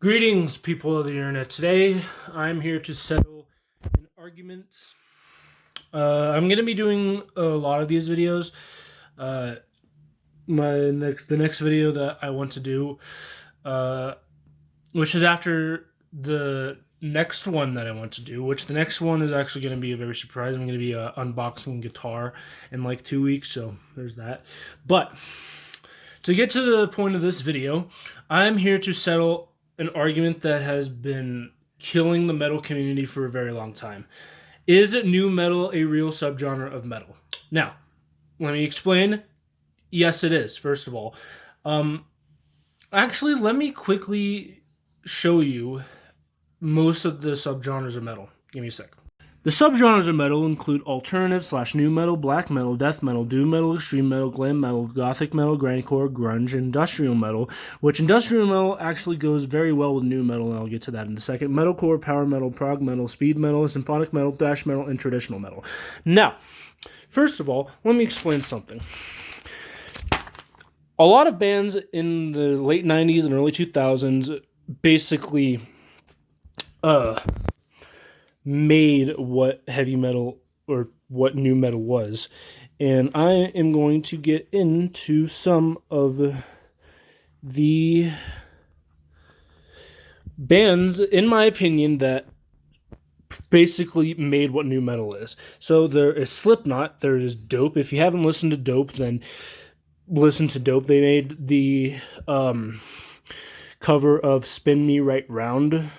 Greetings, people of the internet. Today, I'm here to settle an argument. I'm going to be doing a lot of these videos. The next video that I want to do, which is after the next one that I want to do, which the next one is actually going to be a very surprise. I'm going to be unboxing guitar in like 2 weeks, so there's that. But to get to the point of this video, I'm here to settle an argument that has been killing the metal community for a very long time. Is nu metal a real subgenre of metal? Now, let me explain. Yes, it is, first of all. Actually, let me quickly show you most of the subgenres of metal. Give me a sec. The subgenres of metal include alternative / nu metal, black metal, death metal, doom metal, extreme metal, glam metal, gothic metal, grindcore, grunge, industrial metal, which industrial metal actually goes very well with nu metal, and I'll get to that in a second. Metalcore, power metal, prog metal, speed metal, symphonic metal, thrash metal, and traditional metal. Now, first of all, let me explain something. A lot of bands in the late 90s and early 2000s basically made what heavy metal or what nu metal was. And I am going to get into some of the bands, in my opinion, that basically made what nu metal is. So there is Slipknot, there is Dope. If you haven't listened to Dope, then listen to Dope. They made the cover of Spin Me Right Round,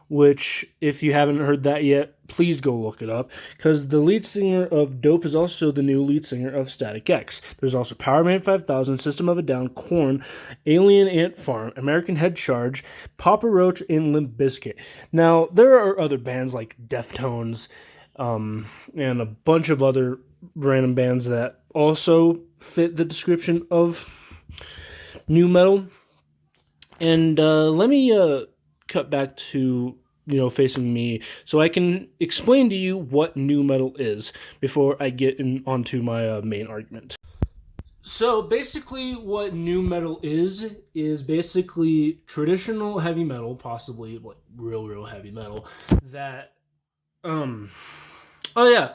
which, if you haven't heard that yet, please go look it up, because the lead singer of Dope is also the new lead singer of Static X. There's also Powerman 5000, System of a Down, Korn, Alien Ant Farm, American Head Charge, Papa Roach, and Limp Bizkit. Now, there are other bands like Deftones, and a bunch of other random bands that also fit the description of nu metal. And let me cut back to facing me, so I can explain to you what nu metal is before I get onto my main argument. So basically what nu metal is basically traditional heavy metal, possibly like real heavy metal, that oh yeah,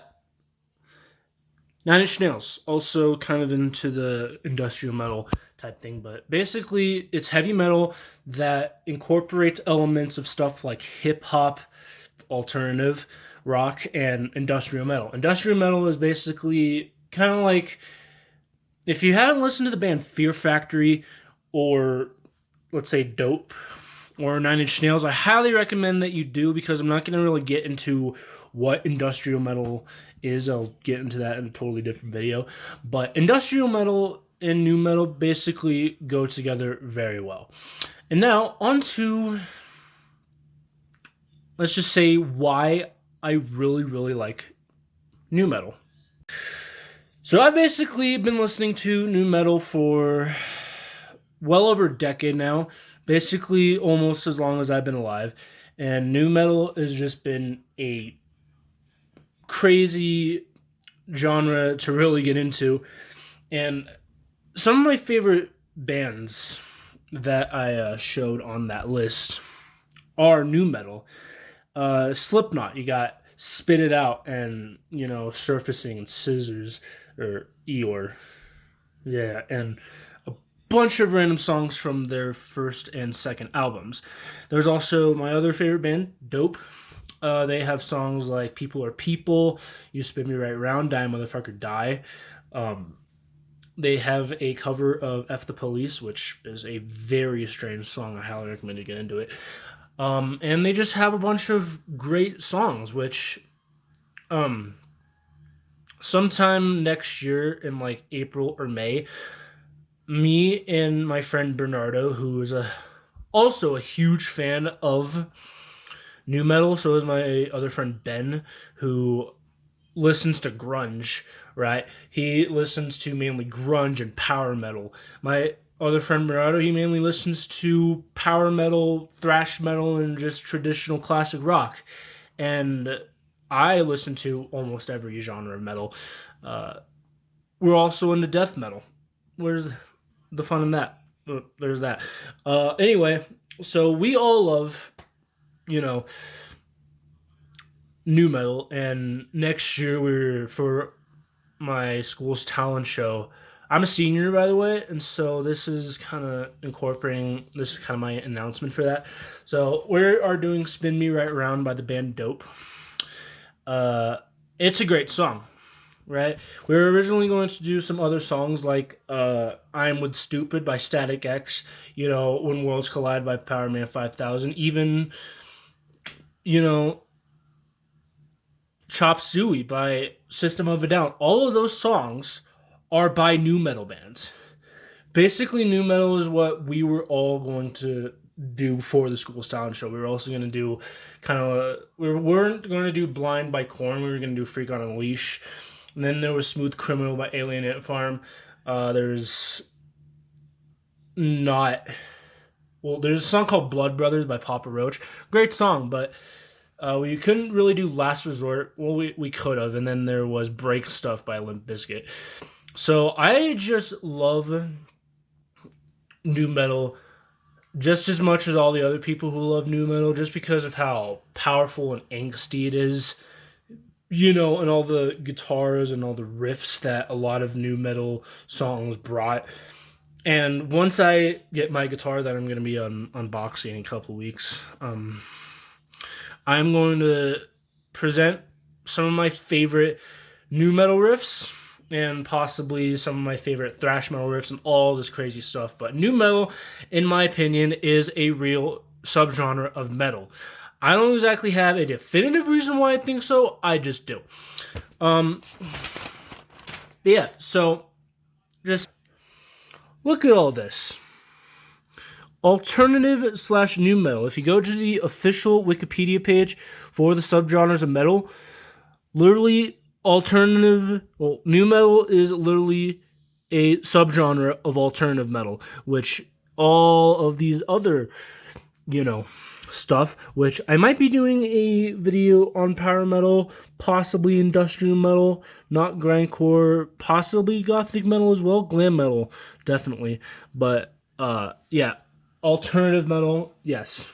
Nine Inch Nails, also kind of into the industrial metal type thing, but basically it's heavy metal that incorporates elements of stuff like hip-hop, alternative rock, and industrial metal. Industrial metal is basically kind of like, if you haven't listened to the band Fear Factory, or let's say Dope, or Nine Inch Nails, I highly recommend that you do, because I'm not going to really get into what industrial metal is. I'll get into that in a totally different video. But industrial metal and nu metal basically go together very well. And now, on to, let's just say, why I really like nu metal. So I've basically been listening to nu metal for well over a decade now, basically almost as long as I've been alive. And nu metal has just been a crazy genre to really get into. And some of my favorite bands that I showed on that list are nu metal. Slipknot, you got Spit It Out and, Surfacing and Scissors, or Eeyore. Yeah, and a bunch of random songs from their first and second albums. There's also my other favorite band, Dope. They have songs like People Are People, You Spin Me Right Round, Die Motherfucker Die. They have a cover of F the Police, which is a very strange song. I highly recommend you get into it. And they just have a bunch of great songs, which sometime next year in like April or May, me and my friend Bernardo, who is also a huge fan of nu metal, so is my other friend Ben, who listens to grunge, right? He listens to mainly grunge and power metal. My other friend Bernardo, he mainly listens to power metal, thrash metal, and just traditional classic rock. And I listen to almost every genre of metal. We're also into death metal. Where's the fun in that? There's that. Anyway, So we all love, you know, new metal, and next year we're for my school's talent show. I'm a senior, by the way, and so this is kind of incorporating. This is kind of my announcement for that. So we are doing "Spin Me Right Round" by the band Dope. Uh, it's a great song, right? We were originally going to do some other songs like "I'm with Stupid" by Static X. "When Worlds Collide" by Power Man 5000. Even you know Chop Suey by System of a Down. All of those songs are by new metal bands. Basically, new metal is what we were all going to do for the school style show. We were also going to do we weren't going to do Blind by Korn. We were going to do Freak on a Leash. And then there was Smooth Criminal by Alien Ant Farm. There's not. Well, there's a song called Blood Brothers by Papa Roach. Great song, but we couldn't really do Last Resort. Well, we could have. And then there was Break Stuff by Limp Bizkit. So I just love new metal just as much as all the other people who love new metal, just because of how powerful and angsty it is, and all the guitars and all the riffs that a lot of new metal songs brought. And once I get my guitar that I'm going to be unboxing in a couple of weeks, I'm going to present some of my favorite new metal riffs and possibly some of my favorite thrash metal riffs and all this crazy stuff. But new metal, in my opinion, is a real subgenre of metal. I don't exactly have a definitive reason why I think so. I just do. Yeah, so just look at all this. Alternative / new metal. If you go to the official Wikipedia page for the subgenres of metal, literally new metal is literally a subgenre of alternative metal, which all of these other, stuff, which I might be doing a video on power metal, possibly industrial metal, not grindcore, possibly gothic metal as well, glam metal, definitely. But, yeah, alternative metal, yes.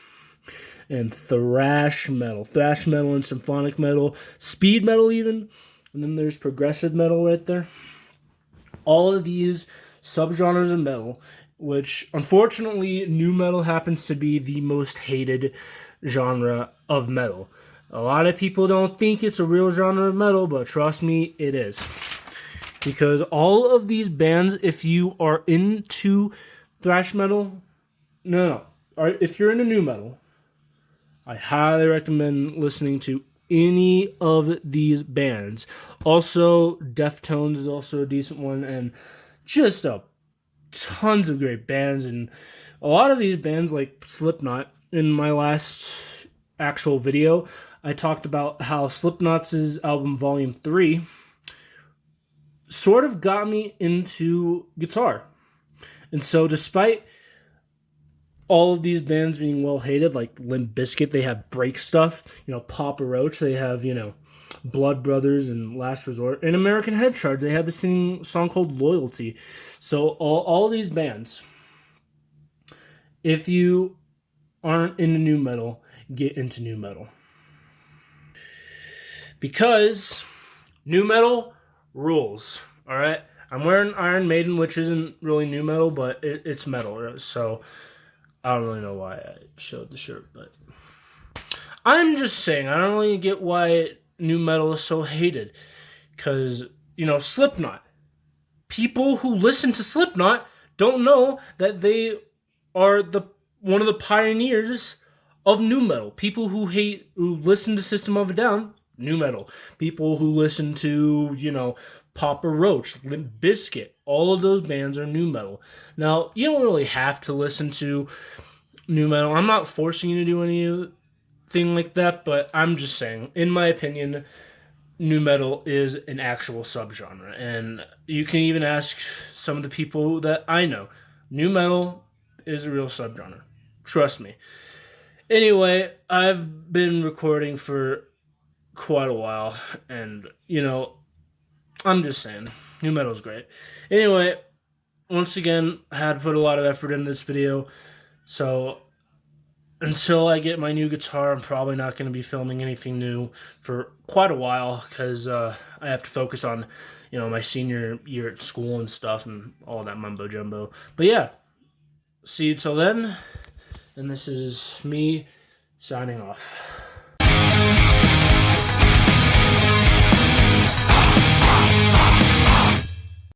And thrash metal and symphonic metal, speed metal even, and then there's progressive metal right there. All of these subgenres of metal, which unfortunately new metal happens to be the most hated genre of metal. A lot of people don't think it's a real genre of metal, but trust me, it is. Because all of these bands, if you are into thrash metal, no. If you're into new metal, I highly recommend listening to any of these bands. Also, Deftones is also a decent one, and just tons of great bands. And a lot of these bands, like Slipknot, in my last actual video, I talked about how Slipknot's album Volume 3 sort of got me into guitar. And so, despite all of these bands being well hated, like Limp Bizkit, they have Break Stuff. Papa Roach, they have Blood Brothers and Last Resort. And American Head Charge, they have this song called Loyalty. So all these bands, if you aren't into new metal, get into new metal, because new metal rules. All right, I'm wearing Iron Maiden, which isn't really new metal, but it's metal. So I don't really know why I showed the shirt, but I'm just saying, I don't really get why new metal is so hated. Because, Slipknot. People who listen to Slipknot don't know that they are one of the pioneers of new metal. People who listen to System of a Down, new metal. People who listen to, Papa Roach, Limp Bizkit, all of those bands are new metal. Now, you don't really have to listen to new metal. I'm not forcing you to do anything like that, but I'm just saying, in my opinion, new metal is an actual subgenre. And you can even ask some of the people that I know. New metal is a real subgenre. Trust me. Anyway, I've been recording for quite a while, and, I'm just saying, new metal is great. Anyway, once again, I had to put a lot of effort in this video, so until I get my new guitar, I'm probably not going to be filming anything new for quite a while because I have to focus on, my senior year at school and stuff and all that mumbo jumbo. But yeah, see you till then. And this is me signing off.